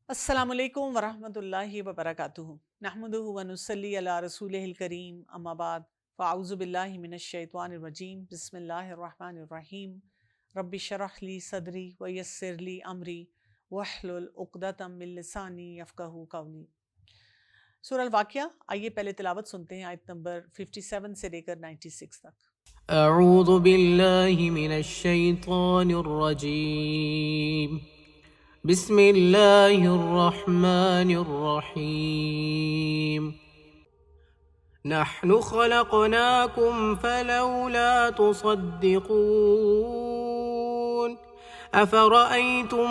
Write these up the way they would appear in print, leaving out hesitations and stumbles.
السلام علیکم ورحمۃ اللہ وبرکاتہ نحمدہ ونصلی علی رسولہ الکریم اما بعد فاعوذ باللہ من الشیطان الرجیم بسم اللہ الرحمن الرحیم رب اشرح لی صدری ویسر لی امری واحلل عقدۃ من لسانی یفقہوا قولی۔ سورہ الواقعہ، آئیے پہلے تلاوت سنتے ہیں آیت نمبر 57 سے لے کر 96 تک۔ اعوذ باللہ من الشیطان الرجیم بسم اللہ الرحمن الرحیم نحن خلقناکم فلولا تصدقون افرأیتم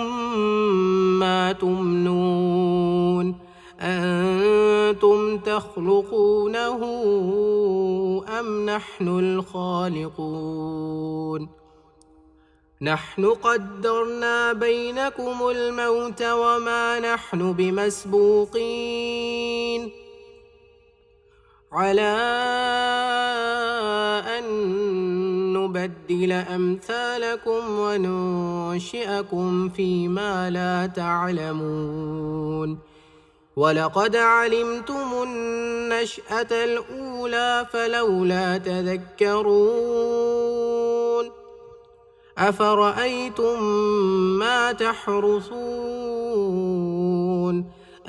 ما تمنون أنتم تخلقونه أم نحن الخالقون نحن قدرنا بينكم الموت وما نحن بمسبوقين على أن نبدل أمثالكم وننشئكم فيما لا تعلمون وَلَقَدْ عَلِمْتُمُ النَّشْأَةَ الْأُولَى فَلَوْلَا تَذَكَّرُونَ أَفَرَأَيْتُم مَّا تَحْرُثُونَ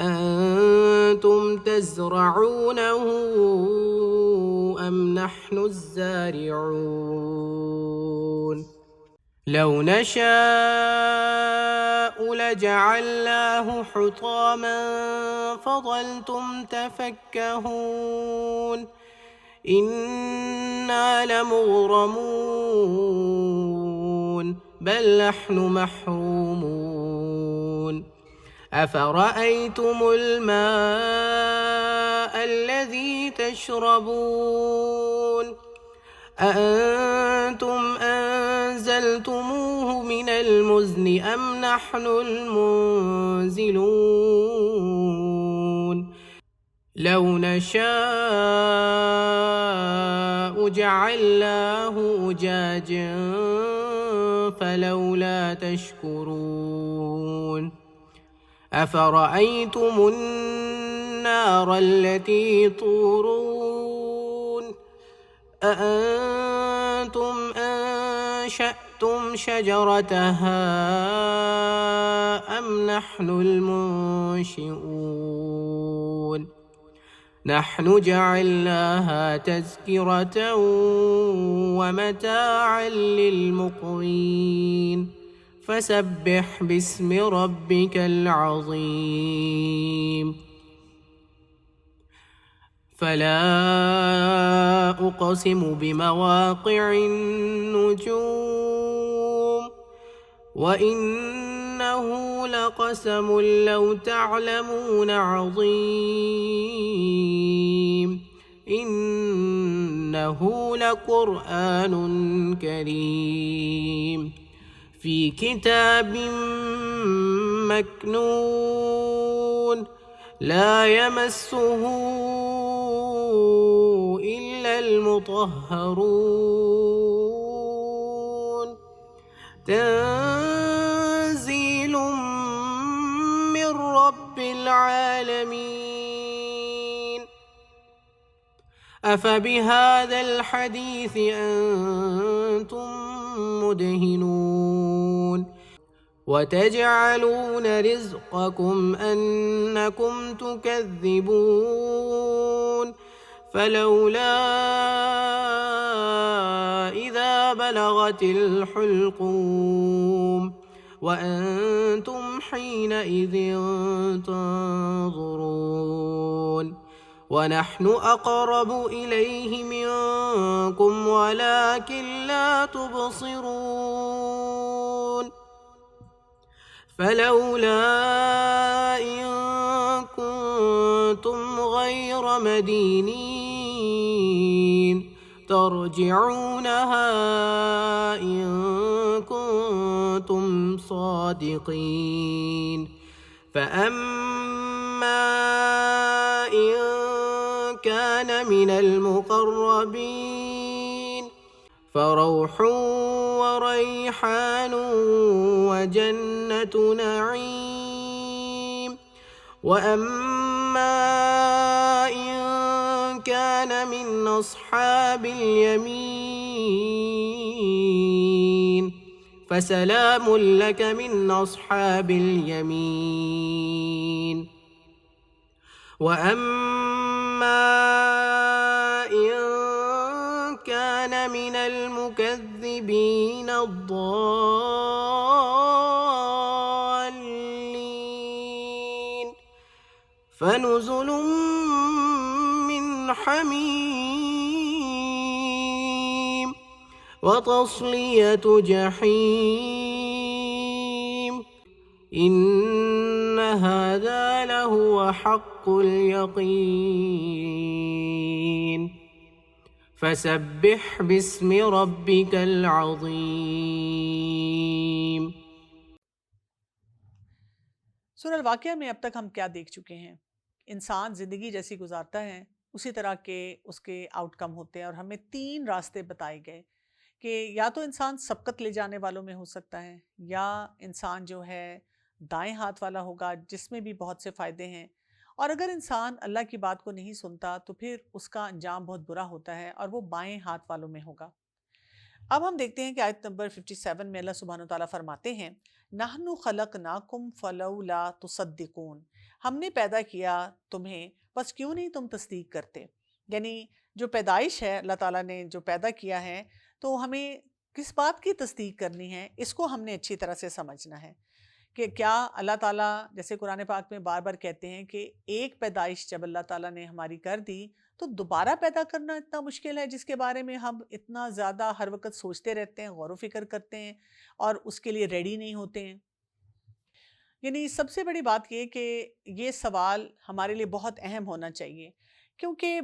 أَنتُمْ تَزْرَعُونَهُ أَمْ نَحْنُ الزَّارِعُونَ لو نشاء لجعلناه حطاما فظلتم تفكهون إنا لمغرمون بل نحن محرومون أفرأيتم الماء الذي تشربون أأنتم أنزلتموه من المزن أم نحن المنزلون لو نشاء جعلناه أجاجا فلولا تشكرون أفرأيتم النار التي تورون أأنتم أنشأتم شجرتها أم نحن المنشئون نحن جعلناها تذكرة ومتاعا للمقوين فسبح باسم ربك العظيم فلا أقسم بمواقع النجوم وإنه لقسم لو تعلمون عظيم إنه لقرآن كريم في كتاب مكنون لا يمسه إلا المطهرون تنزيل من رب العالمين أفبهذا الحديث أنتم مدهنون وتجعلون رزقكم أنكم تكذبون فلولا إذا بلغت الحلقوم وأنتم حينئذ تنظرون ونحن أقرب إليه منكم ولكن لا تبصرون فلولا إن كنتم غير مدينين ترجعونها إن كنتم صادقين فأما إن كان من المقربين فروح وريحان وجنة نعيم وأما إن كان من أصحاب اليمين فسلام لك من أصحاب اليمين. وأما إن كان من المكذبين الضالين فنزل من حميم وتصلية جحيم إن هذا لهو حق اليقين فسبح باسم ربك العظيم. سورہ الواقعہ میں اب تک ہم کیا دیکھ چکے ہیں؟ انسان زندگی جیسی گزارتا ہے اسی طرح کے اس کے آؤٹ کم ہوتے ہیں، اور ہمیں 3 راستے بتائے گئے کہ یا تو انسان سبقت لے جانے والوں میں ہو سکتا ہے، یا انسان جو ہے دائیں ہاتھ والا ہوگا جس میں بھی بہت سے فائدے ہیں، اور اگر انسان اللہ کی بات کو نہیں سنتا تو پھر اس کا انجام بہت برا ہوتا ہے اور وہ بائیں ہاتھ والوں میں ہوگا۔ اب ہم دیکھتے ہیں کہ آیت نمبر 57 میں اللہ سبحانہ وتعالیٰ فرماتے ہیں نحن خلقناکم فلولا تصدقون، ہم نے پیدا کیا تمہیں بس کیوں نہیں تم تصدیق کرتے؟ یعنی جو پیدائش ہے اللہ تعالیٰ نے جو پیدا کیا ہے تو ہمیں کس بات کی تصدیق کرنی ہے، اس کو ہم نے اچھی طرح سے سمجھنا ہے کہ کیا اللہ تعالیٰ جیسے قرآن پاک میں بار بار کہتے ہیں کہ ایک پیدائش جب اللہ تعالیٰ نے ہماری کر دی تو دوبارہ پیدا کرنا اتنا مشکل ہے جس کے بارے میں ہم اتنا زیادہ ہر وقت سوچتے رہتے ہیں، غور و فکر کرتے ہیں اور اس کے لیے ریڈی نہیں ہوتے ہیں۔ یعنی سب سے بڑی بات یہ کہ یہ سوال ہمارے لیے بہت اہم ہونا چاہیے، کیونکہ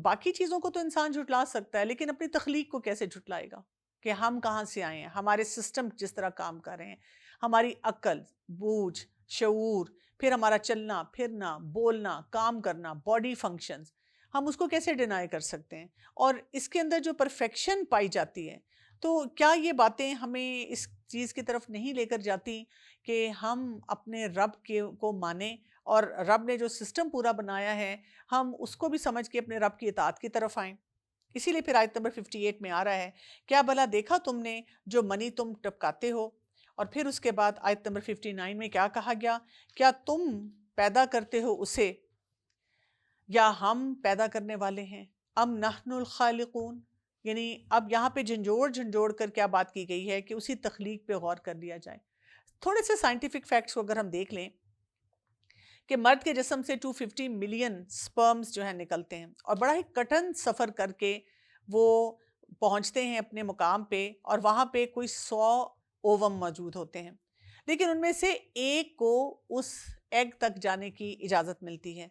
باقی چیزوں کو تو انسان جھٹلا سکتا ہے لیکن اپنی تخلیق کو کیسے جھٹلائے گا؟ کہ ہم کہاں سے آئے ہیں، ہمارے سسٹم جس طرح کام کر رہے ہیں، ہماری عقل، بوجھ، شعور، پھر ہمارا چلنا پھرنا، بولنا، کام کرنا، باڈی فنکشنز، ہم اس کو کیسے ڈینائی کر سکتے ہیں؟ اور اس کے اندر جو پرفیکشن پائی جاتی ہے تو کیا یہ باتیں ہمیں اس چیز کی طرف نہیں لے کر جاتی کہ ہم اپنے رب کو مانیں اور رب نے جو سسٹم پورا بنایا ہے ہم اس کو بھی سمجھ کے اپنے رب کی اطاعت کی طرف آئیں؟ اسی لیے پھر آیت نمبر 58 میں آ رہا ہے کیا بھلا دیکھا تم نے جو منی تم ٹپکاتے ہو؟ اور پھر اس کے بعد آیت نمبر 59 میں کیا کہا گیا؟ کیا تم پیدا کرتے ہو اسے یا ہم پیدا کرنے والے ہیں؟ ام نحن الخالقون، یعنی اب یہاں پہ جھنجھوڑ کر کیا بات کی گئی ہے کہ اسی تخلیق پہ غور کر لیا جائے۔ تھوڑے سے سائنٹیفک فیکٹس کو اگر ہم دیکھ لیں کہ مرد کے جسم سے 250 ملین سپرمز جو ہیں نکلتے ہیں اور بڑا ہی کٹن سفر کر کے وہ پہنچتے ہیں اپنے مقام پہ، اور وہاں پہ کوئی 100 اووم موجود ہوتے ہیں، لیکن ان میں سے ایک کو اس ایگ تک جانے کی اجازت ملتی ہے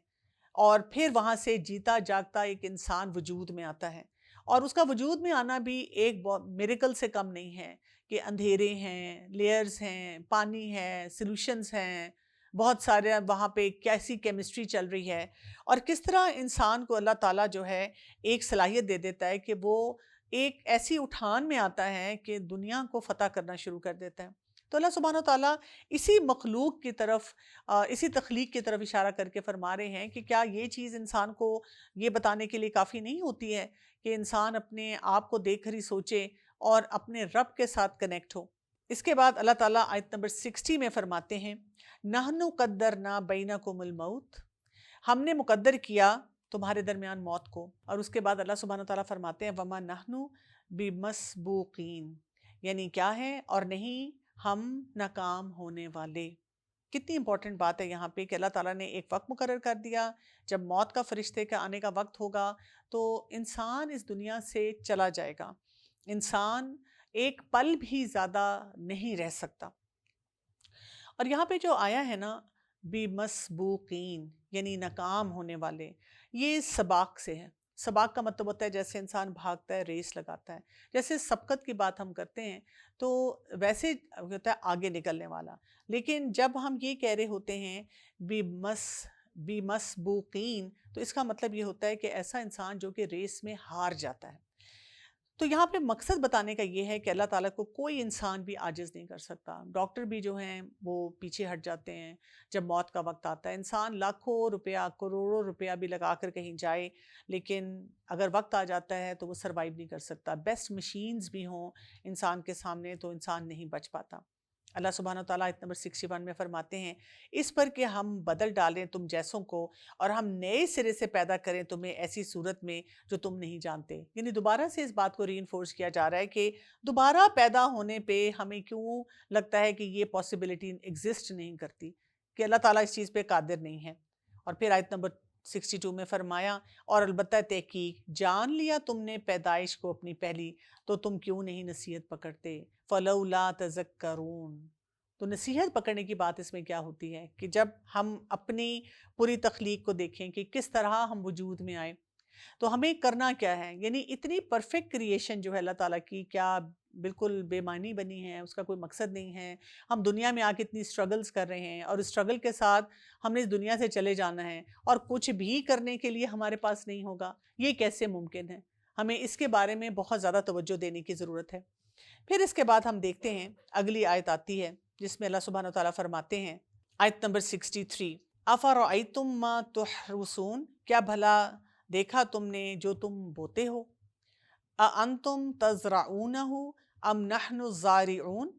اور پھر وہاں سے جیتا جاگتا ایک انسان وجود میں آتا ہے، اور اس کا وجود میں آنا بھی ایک میریکل سے کم نہیں ہے کہ اندھیرے ہیں، لیئرز ہیں، پانی ہے، سلوشنز ہیں، بہت سارے وہاں پہ کیسی کیمسٹری چل رہی ہے، اور کس طرح انسان کو اللہ تعالیٰ جو ہے ایک صلاحیت دے دیتا ہے کہ وہ ایک ایسی اٹھان میں آتا ہے کہ دنیا کو فتح کرنا شروع کر دیتا ہے۔ تو اللہ سبحانہ وتعالیٰ اسی مخلوق کی طرف اسی تخلیق کی طرف اشارہ کر کے فرما رہے ہیں کہ کیا یہ چیز انسان کو یہ بتانے کے لیے کافی نہیں ہوتی ہے کہ انسان اپنے آپ کو دیکھ کر ہی سوچے اور اپنے رب کے ساتھ کنیکٹ ہو۔ اس کے بعد اللہ تعالیٰ آیت نمبر 60 میں فرماتے ہیں نحن قدرنا بینکم الموت، ہم نے مقدر کیا تمہارے درمیان موت کو، اور اس کے بعد اللہ سبحانہ تعالیٰ فرماتے ہیں وما نحن بمسبوقین، یعنی کیا ہے اور نہیں ہم ناکام ہونے والے۔ کتنی امپورٹنٹ بات ہے یہاں پہ کہ اللہ تعالیٰ نے ایک وقت مقرر کر دیا، جب موت کا فرشتے کا آنے کا وقت ہوگا تو انسان اس دنیا سے چلا جائے گا، انسان ایک پل بھی زیادہ نہیں رہ سکتا۔ اور یہاں پہ جو آیا ہے نا بمسبوقین یعنی ناکام ہونے والے، یہ سباق سے ہے۔ سباق کا مطلب ہوتا ہے جیسے انسان بھاگتا ہے، ریس لگاتا ہے، جیسے سبقت کی بات ہم کرتے ہیں تو ویسے ہوتا ہے آگے نکلنے والا، لیکن جب ہم یہ کہہ رہے ہوتے ہیں بمسبوقین تو اس کا مطلب یہ ہوتا ہے کہ ایسا انسان جو کہ ریس میں ہار جاتا ہے۔ تو یہاں پہ مقصد بتانے کا یہ ہے کہ اللہ تعالیٰ کو کوئی انسان بھی عاجز نہیں کر سکتا. ڈاکٹر بھی جو ہیں وہ پیچھے ہٹ جاتے ہیں جب موت کا وقت آتا ہے. انسان لاکھوں روپیہ کروڑوں روپیہ بھی لگا کر کہیں جائے لیکن اگر وقت آ جاتا ہے تو وہ سروائیو نہیں کر سکتا. بیسٹ مشینز بھی ہوں انسان کے سامنے تو انسان نہیں بچ پاتا. اللہ سبحانہ وتعالیٰ آیت نمبر 61 میں فرماتے ہیں اس پر کہ ہم بدل ڈالیں تم جیسوں کو اور ہم نئے سرے سے پیدا کریں تمہیں ایسی صورت میں جو تم نہیں جانتے. یعنی دوبارہ سے اس بات کو ری انفورس کیا جا رہا ہے کہ دوبارہ پیدا ہونے پہ ہمیں کیوں لگتا ہے کہ یہ پاسبلٹی ایگزسٹ نہیں کرتی, کہ اللہ تعالیٰ اس چیز پہ قادر نہیں ہے. اور پھر آیت نمبر 62 میں فرمایا اور البتہ تحقیق جان لیا تم نے پیدائش کو اپنی پہلی تو تم کیوں نہیں نصیحت پکڑتے. فلولا تذکرون. تو نصیحت پکڑنے کی بات اس میں کیا ہوتی ہے کہ جب ہم اپنی پوری تخلیق کو دیکھیں کہ کس طرح ہم وجود میں آئے تو ہمیں کرنا کیا ہے. یعنی اتنی پرفیکٹ کریشن جو ہے اللہ تعالیٰ کی کیا بالکل بے معنی بنی ہے, اس کا کوئی مقصد نہیں ہے. ہم دنیا میں آ کے اتنی اسٹرگلز کر رہے ہیں اور اسٹرگل کے ساتھ ہم نے اس دنیا سے چلے جانا ہے اور کچھ بھی کرنے کے لیے ہمارے پاس نہیں ہوگا. یہ کیسے ممکن ہے؟ ہمیں اس کے بارے میں بہت زیادہ توجہ دینے کی ضرورت ہے. پھر اس کے بعد ہم دیکھتے ہیں اگلی آیت آتی ہے جس میں اللہ سبحانہ وتعالیٰ فرماتے ہیں آیت نمبر 63 افرأیتم ما تحرثون. کیا بھلا دیکھا تم نے جو تم بوتے ہو. اَأَنْتُمْ تَزْرَعُونَهُ ام نحن الزارعون.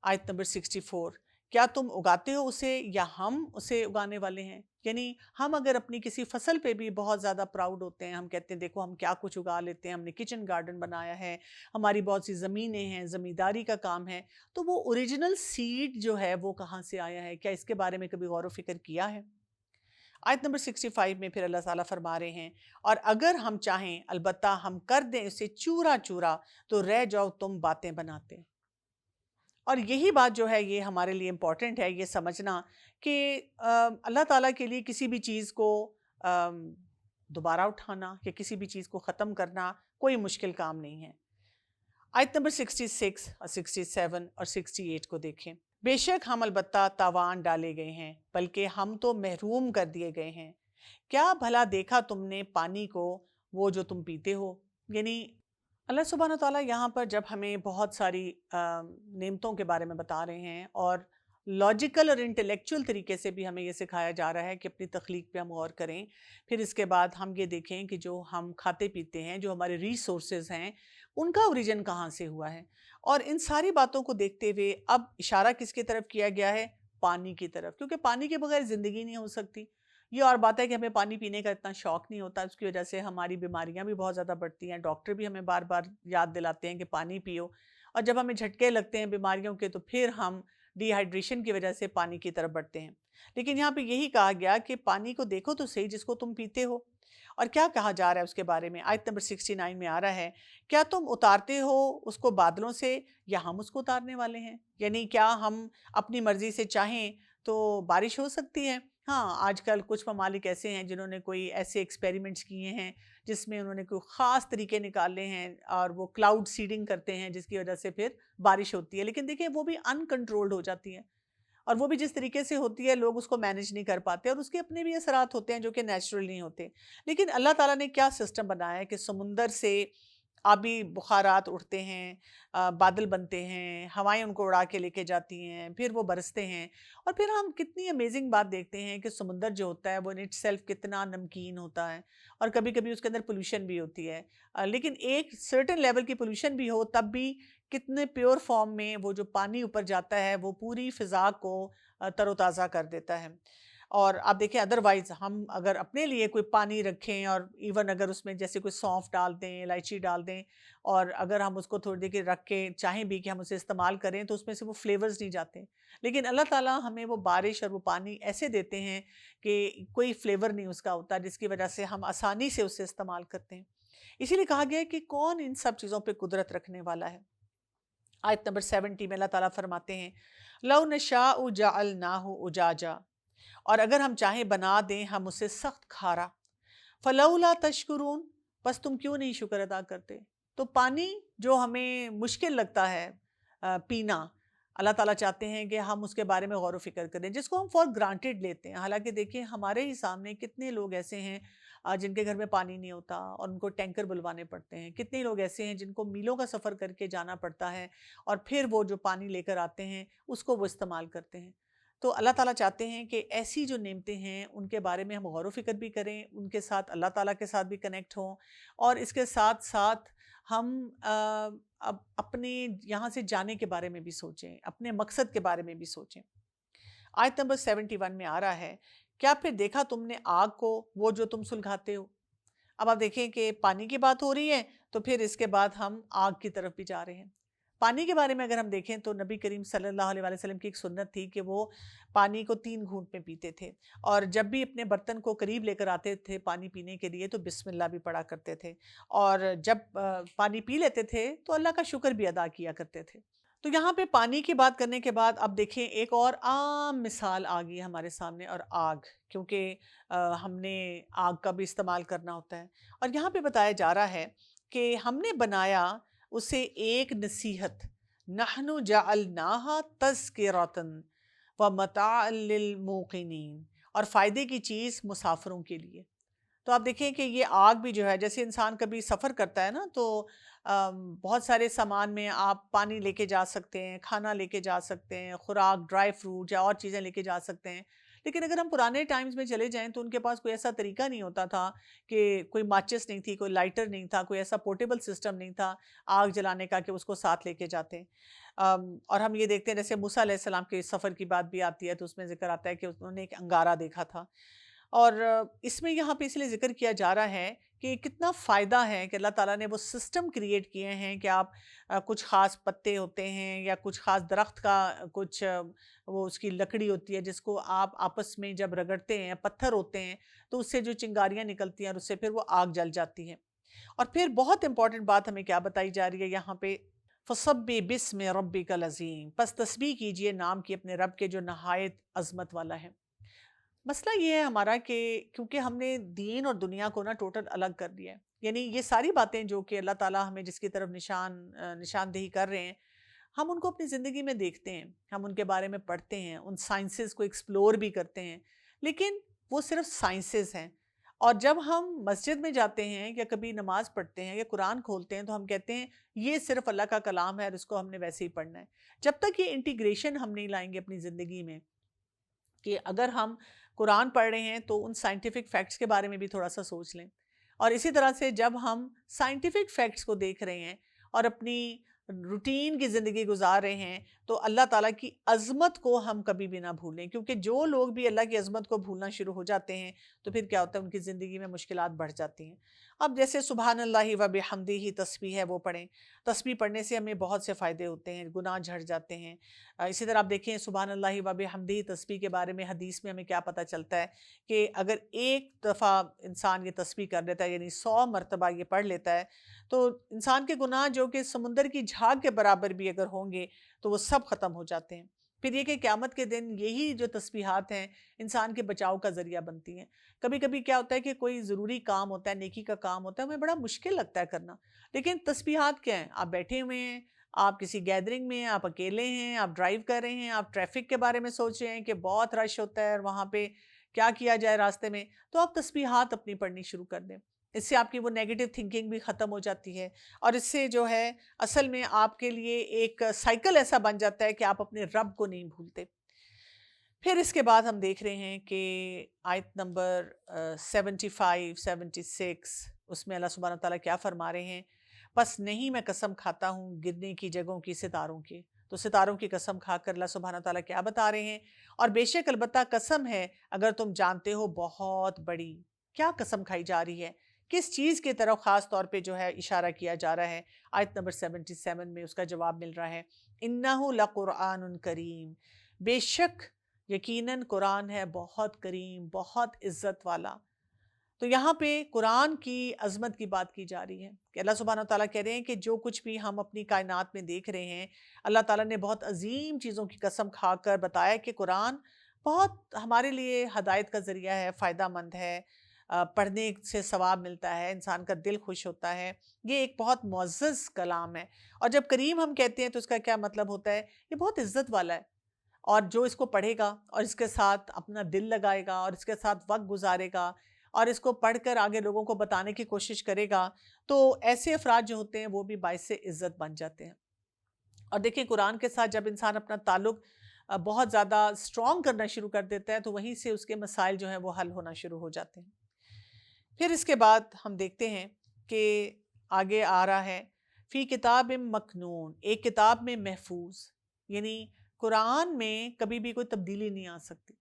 آیت نمبر 64 کیا تم اگاتے ہو اسے یا ہم اسے اگانے والے ہیں. یعنی ہم اگر اپنی کسی فصل پہ بھی بہت زیادہ پراؤڈ ہوتے ہیں, ہم کہتے ہیں دیکھو ہم کیا کچھ اگا لیتے ہیں, ہم نے کچن گارڈن بنایا ہے, ہماری بہت سی زمینیں ہیں, زمینداری کا کام ہے, تو وہ اوریجنل سیڈ جو ہے وہ کہاں سے آیا ہے؟ کیا اس کے بارے میں کبھی غور و فکر کیا ہے؟ آیت نمبر 65 میں پھر اللہ تعالیٰ فرما رہے ہیں اور اگر ہم چاہیں البتہ ہم کر دیں اسے چورا چورا تو رہ جاؤ تم باتیں بناتے. اور یہی بات جو ہے یہ ہمارے لیے امپورٹنٹ ہے یہ سمجھنا کہ اللہ تعالیٰ کے لیے کسی بھی چیز کو دوبارہ اٹھانا یا کسی بھی چیز کو ختم کرنا کوئی مشکل کام نہیں ہے. آیت نمبر 66 اور 67 اور 68 کو دیکھیں. بے شک ہم البتہ تاوان ڈالے گئے ہیں بلکہ ہم تو محروم کر دیے گئے ہیں. کیا بھلا دیکھا تم نے پانی کو وہ جو تم پیتے ہو. یعنی اللہ سبحانہ تعالیٰ یہاں پر جب ہمیں بہت ساری نعمتوں کے بارے میں بتا رہے ہیں اور لاجیکل اور انٹلیکچول طریقے سے بھی ہمیں یہ سکھایا جا رہا ہے کہ اپنی تخلیق پہ ہم غور کریں. پھر اس کے بعد ہم یہ دیکھیں کہ جو ہم کھاتے پیتے ہیں, جو ہمارے ریسورسز ہیں, ان کا اوریجن کہاں سے ہوا ہے. اور ان ساری باتوں کو دیکھتے ہوئے اب اشارہ کس کی طرف کیا گیا ہے؟ پانی کی طرف, کیونکہ پانی کے بغیر زندگی نہیں ہو سکتی. یہ اور بات ہے کہ ہمیں پانی پینے کا اتنا شوق نہیں ہوتا, اس کی وجہ سے ہماری بیماریاں بھی بہت زیادہ بڑھتی ہیں. ڈاکٹر بھی ہمیں بار بار یاد دلاتے ہیں کہ پانی پیو, اور جب ہمیں جھٹکے لگتے ہیں بیماریوں کے تو پھر ہم ڈی ہائیڈریشن کی وجہ سے پانی کی طرف بڑھتے ہیں. لیکن یہاں پہ یہی کہا گیا کہ پانی کو دیکھو تو صحیح جس کو تم پیتے ہو. اور کیا کہا جا رہا ہے اس کے بارے میں؟ آیت نمبر 69 میں آ رہا ہے کیا تم اتارتے ہو اس کو بادلوں سے یا ہم اس کو اتارنے والے ہیں. یعنی کیا ہم اپنی مرضی سے چاہیں تو بارش ہو سکتی ہے؟ ہاں, آج کل کچھ ممالک ایسے ہیں جنہوں نے کوئی ایسے ایکسپیریمنٹس کیے ہیں جس میں انہوں نے کوئی خاص طریقے نکالے ہیں اور وہ کلاؤڈ سیڈنگ کرتے ہیں جس کی وجہ سے پھر بارش ہوتی ہے. لیکن دیکھیں وہ بھی ان کنٹرولڈ ہو جاتی ہے, اور وہ بھی جس طریقے سے ہوتی ہے لوگ اس کو مینیج نہیں کر پاتے, اور اس کے اپنے بھی اثرات ہوتے ہیں جو کہ نیچرل نہیں ہوتے. لیکن اللہ تعالیٰ نے کیا سسٹم بنایا ہے کہ سمندر سے آبی بخارات اٹھتے ہیں, بادل بنتے ہیں, ہوائیں ان کو اڑا کے لے کے جاتی ہیں, پھر وہ برستے ہیں, اور پھر ہم کتنی امیزنگ بات دیکھتے ہیں کہ سمندر جو ہوتا ہے وہ ان اٹ سیلف کتنا نمکین ہوتا ہے, اور کبھی کبھی اس کے اندر پولوشن بھی ہوتی ہے, لیکن ایک سرٹن لیول کی پولوشن بھی ہو تب بھی کتنے پیور فارم میں وہ جو پانی اوپر جاتا ہے وہ پوری فضا کو تر و تازہ کر دیتا ہے. اور آپ دیکھیں ادروائز ہم اگر اپنے لیے کوئی پانی رکھیں اور ایون اگر اس میں جیسے کوئی سونف ڈال دیں, الائچی ڈال دیں, اور اگر ہم اس کو تھوڑی دیر کے رکھ کے چاہیں بھی کہ ہم اسے استعمال کریں تو اس میں سے وہ فلیورز نہیں جاتے. لیکن اللہ تعالیٰ ہمیں وہ بارش اور وہ پانی ایسے دیتے ہیں کہ کوئی فلیور نہیں اس کا ہوتا, جس کی وجہ سے ہم آسانی سے اسے استعمال کرتے ہیں. اسی لیے کہا گیا ہے کہ کون ان سب چیزوں پہ قدرت رکھنے والا ہے. آیت نمبر 70 میں اللہ تعالیٰ فرماتے ہیں لَوْ نَشَاءُ جَعَلْنَاهُ أُجَاجًا. اور اگر ہم چاہیں بنا دیں ہم اسے سخت کھارا. فَلَوْلَا تَشْكُرُونَ. بس تم کیوں نہیں شکر ادا کرتے. تو پانی جو ہمیں مشکل لگتا ہے پینا, اللہ تعالیٰ چاہتے ہیں کہ ہم اس کے بارے میں غور و فکر کریں، جس کو ہم فار گرانٹیڈ لیتے ہیں. حالانکہ دیکھیں ہمارے ہی سامنے کتنے لوگ ایسے ہیں جن کے گھر میں پانی نہیں ہوتا اور ان کو ٹینکر بلوانے پڑتے ہیں. کتنے لوگ ایسے ہیں جن کو میلوں کا سفر کر کے جانا پڑتا ہے اور پھر وہ جو پانی لے کر آتے ہیں اس کو وہ استعمال کرتے ہیں. تو اللہ تعالیٰ چاہتے ہیں کہ ایسی جو نعمتیں ہیں ان کے بارے میں ہم غور و فکر بھی کریں، ان کے ساتھ اللہ تعالیٰ کے ساتھ بھی کنیکٹ ہوں، اور اس کے ساتھ ساتھ ہم اب اپنے یہاں سے جانے کے بارے میں بھی سوچیں، اپنے مقصد کے بارے میں بھی سوچیں. آیت نمبر 71 میں آ رہا ہے، کیا پھر دیکھا تم نے آگ کو، وہ جو تم سلگاتے ہو؟ اب آپ دیکھیں کہ پانی کی بات ہو رہی ہے تو پھر اس کے بعد ہم آگ کی طرف بھی جا رہے ہیں. پانی کے بارے میں اگر ہم دیکھیں تو نبی کریم صلی اللہ علیہ وسلم کی ایک سنت تھی کہ وہ پانی کو 3 گھونٹ میں پیتے تھے، اور جب بھی اپنے برتن کو قریب لے کر آتے تھے پانی پینے کے لیے تو بسم اللہ بھی پڑھا کرتے تھے، اور جب پانی پی لیتے تھے تو اللہ کا شکر بھی ادا کیا کرتے تھے. تو یہاں پہ پانی کی بات کرنے کے بعد اب دیکھیں ایک اور عام مثال آ گئی ہمارے سامنے، اور آگ، کیونکہ ہم نے آگ کا بھی استعمال کرنا ہوتا ہے. اور یہاں پہ بتایا جا رہا ہے کہ ہم نے بنایا اسے ایک نصیحت، نحن جعلناہا تذکرۃ ومتاعا للموقنین، اور فائدے کی چیز مسافروں کے لیے. تو آپ دیکھیں کہ یہ آگ بھی جو ہے، جیسے انسان کبھی سفر کرتا ہے نا تو بہت سارے سامان میں آپ پانی لے کے جا سکتے ہیں، کھانا لے کے جا سکتے ہیں، خوراک، ڈرائی فروٹ یا اور چیزیں لے کے جا سکتے ہیں. لیکن اگر ہم پرانے ٹائمز میں چلے جائیں تو ان کے پاس کوئی ایسا طریقہ نہیں ہوتا تھا، کہ کوئی ماچس نہیں تھی، کوئی لائٹر نہیں تھا، کوئی ایسا پورٹیبل سسٹم نہیں تھا آگ جلانے کا کہ اس کو ساتھ لے کے جاتے. اور ہم یہ دیکھتے ہیں جیسے موسیٰ علیہ السلام کے سفر کی بات بھی آتی ہے تو اس میں ذکر آتا ہے کہ انہوں نے ایک انگارہ دیکھا تھا. اور اس میں یہاں پہ اس لیے ذکر کیا جا رہا ہے کہ کتنا فائدہ ہے کہ اللہ تعالیٰ نے وہ سسٹم کریٹ کیے ہیں کہ آپ کچھ خاص پتے ہوتے ہیں یا کچھ خاص درخت کا کچھ وہ اس کی لکڑی ہوتی ہے جس کو آپ آپس میں جب رگڑتے ہیں، پتھر ہوتے ہیں تو اس سے جو چنگاریاں نکلتی ہیں اور اس سے پھر وہ آگ جل جاتی ہے. اور پھر بہت امپورٹنٹ بات ہمیں کیا بتائی جا رہی ہے یہاں پہ، فَصَبِّ بِاسْمِ رَبِّكَ الْعَظِيمِ، پس تسبیح کیجئے نام کی اپنے رب کے جو نہایت عظمت والا ہے. مسئلہ یہ ہے ہمارا کہ کیونکہ ہم نے دین اور دنیا کو نا ٹوٹل الگ کر دیا ہے، یعنی یہ ساری باتیں جو کہ اللہ تعالیٰ ہمیں جس کی طرف نشاندہی کر رہے ہیں، ہم ان کو اپنی زندگی میں دیکھتے ہیں، ہم ان کے بارے میں پڑھتے ہیں، ان سائنسز کو ایکسپلور بھی کرتے ہیں، لیکن وہ صرف سائنسز ہیں. اور جب ہم مسجد میں جاتے ہیں یا کبھی نماز پڑھتے ہیں یا قرآن کھولتے ہیں تو ہم کہتے ہیں یہ صرف اللہ کا کلام ہے اور اس کو ہم نے ویسے ہی پڑھنا ہے. جب تک یہ انٹیگریشن ہم نہیں لائیں گے اپنی زندگی میں، کہ اگر ہم قرآن پڑھ رہے ہیں تو ان سائنٹیفک فیکٹس کے بارے میں بھی تھوڑا سا سوچ لیں، اور اسی طرح سے جب ہم سائنٹیفک فیکٹس کو دیکھ رہے ہیں اور اپنی روٹین کی زندگی گزار رہے ہیں تو اللہ تعالیٰ کی عظمت کو ہم کبھی بھی نہ بھولیں. کیونکہ جو لوگ بھی اللہ کی عظمت کو بھولنا شروع ہو جاتے ہیں تو پھر کیا ہوتا ہے، ان کی زندگی میں مشکلات بڑھ جاتی ہیں. اب جیسے سبحان اللہ و بحمدہ تسبیح ہے وہ پڑھیں، تسبیح پڑھنے سے ہمیں بہت سے فائدے ہوتے ہیں، گناہ جھڑ جاتے ہیں. اسی طرح آپ دیکھیں سبحان اللہ و بحمدہ تسبیح کے بارے میں حدیث میں ہمیں کیا پتہ چلتا ہے کہ اگر ایک دفعہ انسان یہ تسبیح کر لیتا ہے، یعنی 100 مرتبہ یہ پڑھ لیتا ہے، تو انسان کے گناہ جو کہ سمندر کی جھاگ کے برابر بھی اگر ہوں گے تو وہ سب ختم ہو جاتے ہیں. پھر یہ کہ قیامت کے دن یہی جو تسبیحات ہیں انسان کے بچاؤ کا ذریعہ بنتی ہیں. کبھی کبھی کیا ہوتا ہے کہ کوئی ضروری کام ہوتا ہے، نیکی کا کام ہوتا ہے، ہمیں بڑا مشکل لگتا ہے کرنا، لیکن تسبیحات کیا ہیں، آپ بیٹھے ہوئے ہیں، آپ کسی گیدرنگ میں، آپ اکیلے ہیں، آپ ڈرائیو کر رہے ہیں، آپ ٹریفک کے بارے میں سوچ رہے ہیں کہ بہت رش ہوتا ہے اور وہاں پہ کیا کیا جائے راستے میں، تو آپ تسبیحات اپنی پڑھنی شروع کر دیں. اس سے آپ کی وہ نیگیٹو تھنکنگ بھی ختم ہو جاتی ہے، اور اس سے جو ہے اصل میں آپ کے لیے ایک سائیکل ایسا بن جاتا ہے کہ آپ اپنے رب کو نہیں بھولتے. پھر اس کے بعد ہم دیکھ رہے ہیں کہ آیت نمبر 75 76 اس میں اللہ سبحانہ تعالیٰ کیا فرما رہے ہیں، پس نہیں میں قسم کھاتا ہوں گرنے کی جگہوں کی ستاروں کی. تو ستاروں کی قسم کھا کر اللہ سبحانہ تعالیٰ کیا بتا رہے ہیں، اور بے شک البتہ قسم ہے اگر تم جانتے ہو بہت بڑی. کیا قسم کھائی جا رہی ہے، کس چیز کی طرف خاص طور پہ جو ہے اشارہ کیا جا رہا ہے، آیت نمبر 77 میں اس کا جواب مل رہا ہے، انہ لقرآن کریم، بے شک یقیناً قرآن ہے بہت کریم، بہت عزت والا. تو یہاں پہ قرآن کی عظمت کی بات کی جا رہی ہے کہ اللہ سبحانہ تعالیٰ کہہ رہے ہیں کہ جو کچھ بھی ہم اپنی کائنات میں دیکھ رہے ہیں، اللہ تعالیٰ نے بہت عظیم چیزوں کی قسم کھا کر بتایا کہ قرآن بہت ہمارے لیے ہدایت کا ذریعہ ہے، فائدہ مند ہے. پڑھنے سے ثواب ملتا ہے، انسان کا دل خوش ہوتا ہے، یہ ایک بہت معزز کلام ہے۔ اور جب کریم ہم کہتے ہیں تو اس کا کیا مطلب ہوتا ہے؟ یہ بہت عزت والا ہے، اور جو اس کو پڑھے گا اور اس کے ساتھ اپنا دل لگائے گا اور اس کے ساتھ وقت گزارے گا اور اس کو پڑھ کر آگے لوگوں کو بتانے کی کوشش کرے گا، تو ایسے افراد جو ہوتے ہیں وہ بھی باعث عزت بن جاتے ہیں۔ اور دیکھیں قرآن کے ساتھ جب انسان اپنا تعلق بہت زیادہ اسٹرانگ کرنا شروع کر دیتا ہے تو وہیں سے اس کے مسائل جو ہیں وہ حل ہونا شروع ہو جاتے ہیں۔ پھر اس کے بعد ہم دیکھتے ہیں کہ آگے آ رہا ہے فی کتاب مکنون، ایک کتاب میں محفوظ، یعنی قرآن میں کبھی بھی کوئی تبدیلی نہیں آ سکتی۔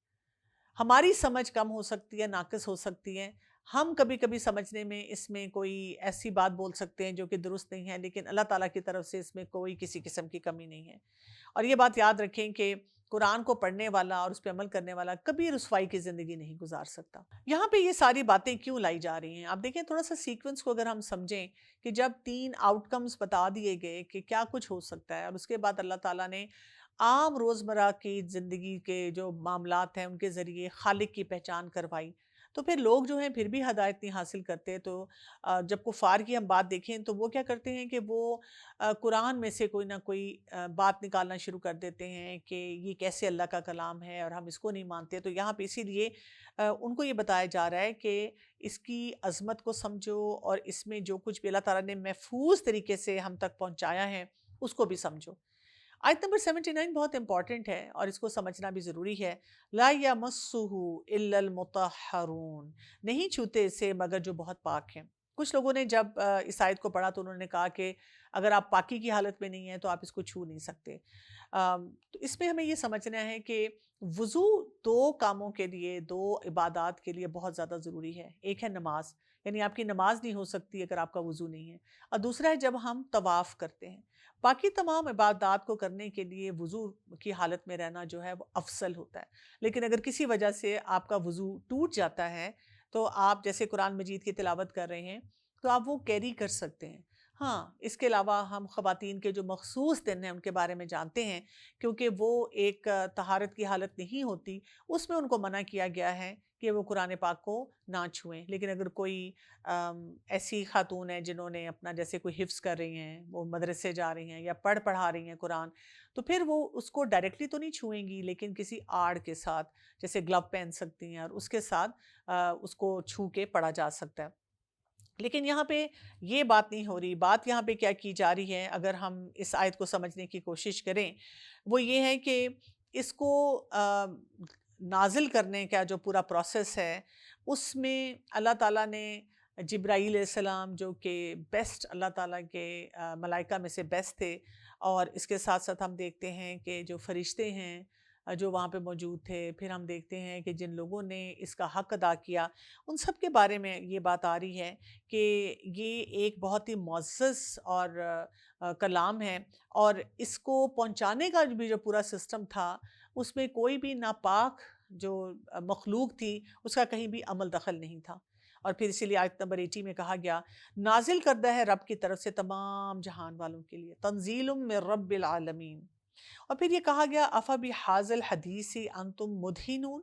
ہماری سمجھ کم ہو سکتی ہے، ناقص ہو سکتی ہے، ہم کبھی کبھی سمجھنے میں اس میں کوئی ایسی بات بول سکتے ہیں جو کہ درست نہیں ہے، لیکن اللہ تعالیٰ کی طرف سے اس میں کوئی کسی قسم کی کمی نہیں ہے۔ اور یہ بات یاد رکھیں کہ قرآن کو پڑھنے والا اور اس پہ عمل کرنے والا کبھی رسوائی کی زندگی نہیں گزار سکتا۔ یہاں پہ یہ ساری باتیں کیوں لائی جا رہی ہیں؟ آپ دیکھیں تھوڑا سا سیکوینس کو اگر ہم سمجھیں کہ جب 3 آؤٹ کمز بتا دیے گئے کہ کیا کچھ ہو سکتا ہے، اور اس کے بعد اللہ تعالیٰ نے عام روزمرہ کی زندگی کے جو معاملات ہیں ان کے ذریعے خالق کی پہچان کروائی، تو پھر لوگ جو ہیں پھر بھی ہدایت نہیں حاصل کرتے۔ تو جب کفار کی ہم بات دیکھیں تو وہ کیا کرتے ہیں کہ وہ قرآن میں سے کوئی نہ کوئی بات نکالنا شروع کر دیتے ہیں کہ یہ کیسے اللہ کا کلام ہے اور ہم اس کو نہیں مانتے۔ تو یہاں پہ اسی لیے ان کو یہ بتایا جا رہا ہے کہ اس کی عظمت کو سمجھو اور اس میں جو کچھ بھی اللہ تعالیٰ نے محفوظ طریقے سے ہم تک پہنچایا ہے اس کو بھی سمجھو۔ آیت نمبر 79 بہت امپورٹنٹ ہے اور اس کو سمجھنا بھی ضروری ہے۔ لا یمسہ الا المطہرون، نہیں چھوتے اسے مگر جو بہت پاک ہیں۔ کچھ لوگوں نے جب اس آیت کو پڑھا تو انہوں نے کہا کہ اگر آپ پاکی کی حالت میں نہیں ہیں تو آپ اس کو چھو نہیں سکتے۔ تو اس میں ہمیں یہ سمجھنا ہے کہ وضو 2 کاموں کے لیے، 2 عبادات کے لیے بہت زیادہ ضروری ہے۔ ایک ہے نماز، یعنی آپ کی نماز نہیں ہو سکتی اگر آپ کا وضو نہیں ہے، اور دوسرا ہے جب ہم طواف کرتے ہیں۔ باقی تمام عبادات کو کرنے کے لیے وضو کی حالت میں رہنا جو ہے وہ افضل ہوتا ہے، لیکن اگر کسی وجہ سے آپ کا وضو ٹوٹ جاتا ہے تو آپ جیسے قرآن مجید کی تلاوت کر رہے ہیں تو آپ وہ کیری کر سکتے ہیں۔ ہاں، اس کے علاوہ ہم خواتین کے جو مخصوص دن ہیں ان کے بارے میں جانتے ہیں، کیونکہ وہ ایک طہارت کی حالت نہیں ہوتی، اس میں ان کو منع کیا گیا ہے کہ وہ قرآن پاک کو نہ چھوئیں۔ لیکن اگر کوئی ایسی خاتون ہیں جنہوں نے اپنا جیسے کوئی حفظ کر رہی ہیں، وہ مدرسے جا رہی ہیں یا پڑھا رہی ہیں قرآن، تو پھر وہ اس کو ڈائریکٹلی تو نہیں چھوئیں گی، لیکن کسی آڑ کے ساتھ جیسے گلو پہن سکتی ہیں اور اس کے ساتھ اس کو چھو کے پڑھا جا سکتا ہے۔ لیکن یہاں پہ یہ بات نہیں ہو رہی، بات یہاں پہ کیا کی جا رہی ہے اگر ہم اس آیت کو سمجھنے کی کوشش کریں، وہ یہ ہے کہ اس کو نازل کرنے کا جو پورا پروسیس ہے اس میں اللہ تعالیٰ نے جبرائیل علیہ السلام جو کہ بیسٹ اللہ تعالیٰ کے ملائکہ میں سے بیسٹ تھے، اور اس کے ساتھ ساتھ ہم دیکھتے ہیں کہ جو فرشتے ہیں جو وہاں پہ موجود تھے، پھر ہم دیکھتے ہیں کہ جن لوگوں نے اس کا حق ادا کیا ان سب کے بارے میں یہ بات آ رہی ہے کہ یہ ایک بہت ہی معزز اور کلام ہے، اور اس کو پہنچانے کا بھی جو پورا سسٹم تھا اس میں کوئی بھی ناپاک جو مخلوق تھی اس کا کہیں بھی عمل دخل نہیں تھا۔ اور پھر اسی لیے آیت نمبر 80 میں کہا گیا نازل کردہ ہے رب کی طرف سے تمام جہان والوں کے لیے، تنزیل من رب العالمین۔ اور پھر یہ کہا گیا افبہذا الحدیث انتم مدہنون،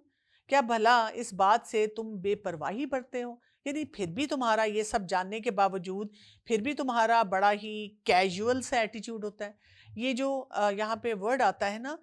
کیا بھلا اس بات سے تم بے پرواہی برتے ہو؟ یعنی پھر بھی تمہارا یہ سب جاننے کے باوجود پھر بھی تمہارا بڑا ہی کیجول سا ایٹیچیوڈ ہوتا ہے۔ یہ جو یہاں پہ ورڈ آتا ہے نا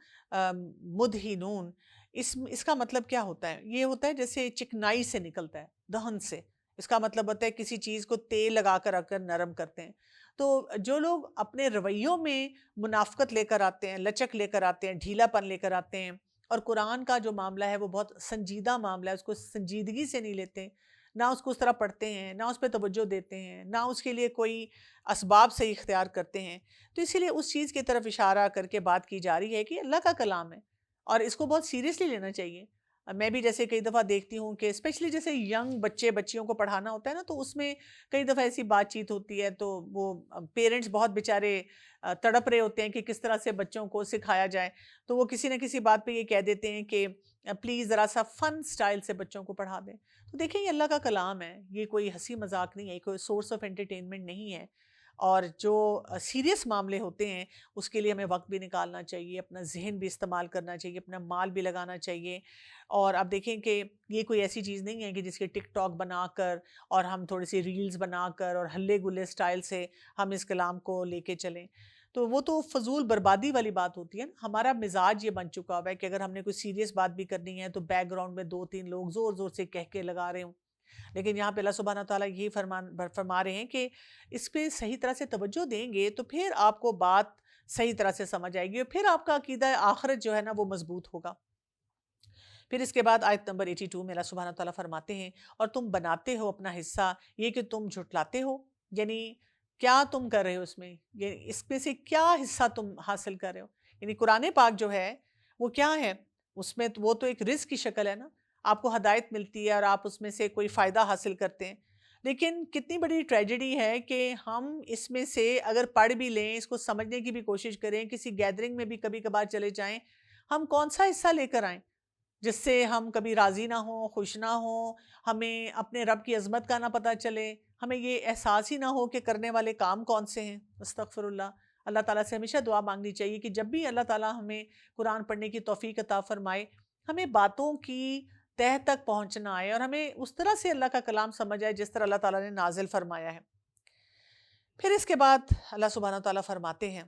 مدہنون، اس کا مطلب کیا ہوتا ہے؟ یہ ہوتا ہے جیسے چکنائی سے نکلتا ہے، دہن سے، اس کا مطلب ہوتا ہے کسی چیز کو تیل لگا کر رکھ کر نرم کرتے ہیں۔ تو جو لوگ اپنے رویوں میں منافقت لے کر آتے ہیں، لچک لے کر آتے ہیں، ڈھیلا پن لے کر آتے ہیں، اور قرآن کا جو معاملہ ہے وہ بہت سنجیدہ معاملہ ہے، اس کو سنجیدگی سے نہیں لیتے، نہ اس کو اس طرح پڑھتے ہیں، نہ اس پہ توجہ دیتے ہیں، نہ اس کے لیے کوئی اسباب سے اختیار کرتے ہیں، تو اسی لیے اس چیز کی طرف اشارہ کر کے بات کی جا رہی ہے کہ اللہ کا کلام ہے اور اس کو بہت سیریسلی لینا چاہیے۔ میں بھی جیسے کئی دفعہ دیکھتی ہوں کہ اسپیشلی جیسے ینگ بچے بچیوں کو پڑھانا ہوتا ہے نا، تو اس میں کئی دفعہ ایسی بات چیت ہوتی ہے تو وہ پیرنٹس بہت بیچارے تڑپ رہے ہوتے ہیں کہ کس طرح سے بچوں کو سکھایا جائے، تو وہ کسی نہ کسی بات پہ یہ کہہ دیتے ہیں کہ پلیز ذرا سا فن سٹائل سے بچوں کو پڑھا دیں۔ تو دیکھیں یہ اللہ کا کلام ہے، یہ کوئی ہنسی مذاق نہیں ہے، کوئی سورس آف انٹرٹینمنٹ نہیں ہے، اور جو سیریس معاملے ہوتے ہیں اس کے لیے ہمیں وقت بھی نکالنا چاہیے، اپنا ذہن بھی استعمال کرنا چاہیے، اپنا مال بھی لگانا چاہیے، اور اب دیکھیں کہ یہ کوئی ایسی چیز نہیں ہے کہ جس کے ٹک ٹاک بنا کر اور ہم تھوڑی سی ریلز بنا کر اور ہلے گلے سٹائل سے ہم اس کلام کو لے کے چلیں، تو وہ تو فضول بربادی والی بات ہوتی ہے نا۔ ہمارا مزاج یہ بن چکا ہوا ہے کہ اگر ہم نے کوئی سیریس بات بھی کرنی ہے تو بیک گراؤنڈ میں 2-3 لوگ زور زور سے کہہ کے لگا رہے ہوں، لیکن یہاں پہ اللہ سبحانہ تعالیٰ یہی فرما رہے ہیں کہ اس پہ صحیح طرح سے توجہ دیں گے تو پھر آپ کو بات صحیح طرح سے سمجھ آئے گی اور پھر آپ کا عقیدہ آخرت جو ہے نا وہ مضبوط ہوگا۔ پھر اس کے بعد آیت نمبر 82 میں اللہ سبحانہ تعالیٰ فرماتے ہیں اور تم بناتے ہو اپنا حصہ یہ کہ تم جھٹلاتے ہو، یعنی کیا تم کر رہے ہو اس میں، یعنی اس میں سے کیا حصہ تم حاصل کر رہے ہو، یعنی قرآن پاک جو ہے وہ کیا ہے، اس میں وہ تو ایک رزق کی شکل ہے نا، آپ کو ہدایت ملتی ہے اور آپ اس میں سے کوئی فائدہ حاصل کرتے ہیں، لیکن کتنی بڑی ٹریجڈی ہے کہ ہم اس میں سے اگر پڑھ بھی لیں، اس کو سمجھنے کی بھی کوشش کریں، کسی گیدرنگ میں بھی کبھی کبھار چلے جائیں، ہم کون سا حصہ لے کر آئیں جس سے ہم کبھی راضی نہ ہوں، خوش نہ ہوں، ہمیں اپنے رب کی عظمت کا نہ پتہ چلے، ہمیں یہ احساس ہی نہ ہو کہ کرنے والے کام کون سے ہیں۔ استغفر اللہ۔ اللہ تعالیٰ سے ہمیشہ دعا مانگنی چاہیے کہ جب بھی اللہ تعالیٰ ہمیں قرآن پڑھنے کی توفیق عطا فرمائے، ہمیں باتوں کی تہہ تک پہنچنا آئے اور ہمیں اس طرح سے اللہ کا کلام سمجھ آئے جس طرح اللہ تعالیٰ نے نازل فرمایا ہے۔ پھر اس کے بعد اللہ سبحانہ تعالیٰ فرماتے ہیں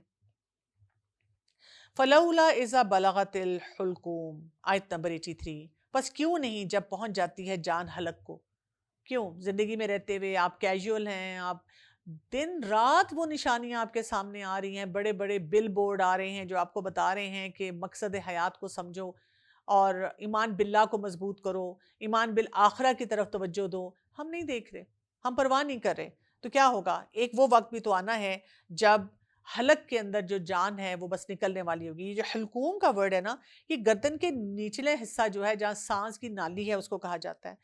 فَلَوْلَا إِذَا بَلَغَتِ الْحُلْقُومَ، آیت نمبر 83، پس کیوں نہیں جب پہنچ جاتی ہے جان حلق کو۔ کیوں؟ زندگی میں رہتے ہوئے آپ کیجول ہیں، آپ دن رات وہ نشانیاں آپ کے سامنے آ رہی ہیں، بڑے بڑے بل بورڈ آ رہے ہیں جو آپ کو بتا رہے ہیں کہ مقصد حیات کو سمجھو اور ایمان باللہ کو مضبوط کرو، ایمان بالآخرہ کی طرف توجہ دو، ہم نہیں دیکھ رہے، ہم پرواہ نہیں کر رہے، تو کیا ہوگا؟ ایک وہ وقت بھی تو آنا ہے جب حلق کے اندر جو جان ہے وہ بس نکلنے والی ہوگی۔ یہ جو حلقوم کا ورڈ ہے نا، یہ گردن کے نچلے حصہ جو ہے جہاں سانس کی نالی ہے اس کو کہا جاتا ہے۔